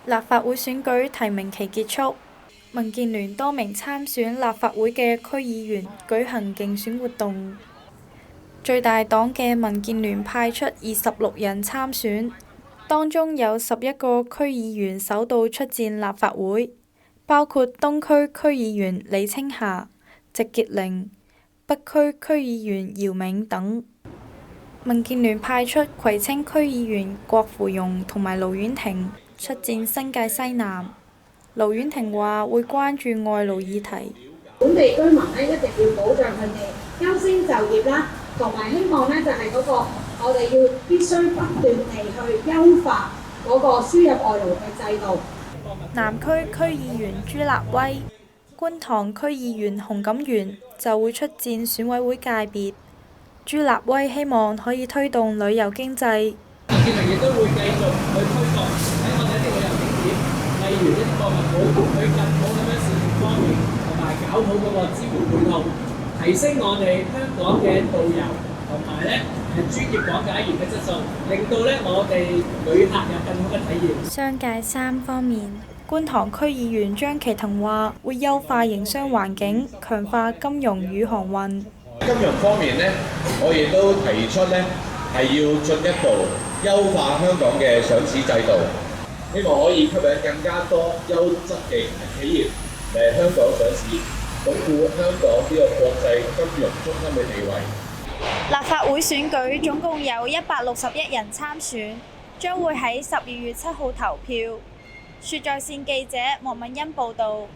立法會選舉提名期結束，民建聯多名參選立法會嘅區議員舉行競選活動。最大黨嘅民建聯派出26人參選，當中有11個區議員首度出戰立法會，包括東區區議員李青霞、席潔玲、北區區議員姚銘等。民建聯派出葵青區議員郭芙蓉同埋盧婉婷出戰新界西南。盧婉婷話會關注外勞議題，本地居民咧一定要保障佢哋優先就業啦，同埋希望咧就係嗰個我哋要必須不斷地去優化嗰個輸入外勞嘅制度。南區區議員朱立威、觀塘區議員洪錦元就會出戰選委會界別。朱立威希望可以推動旅遊經濟。民建聯亦都會繼續去推動喺我哋一啲旅遊景點，例如一啲博物館，去更好咁樣市場方面，同埋搞好嗰個支援配套，提升我哋香港嘅導遊同埋咧專業講解員嘅質素，令到咧我哋旅客有更好嘅體驗。商界3方面，觀塘區議員張其騰話會優化營商環境，強化金融與航運。金融方面呢，我亦都提出呢係要進一步優化香港嘅上市制度，希望可以吸引更加多優質嘅企業嚟香港上市，鞏固香港呢個國際金融中心嘅地位。立法會選舉總共有161人參選，將會喺12月7號投票。說在線記者莫敏欣報導。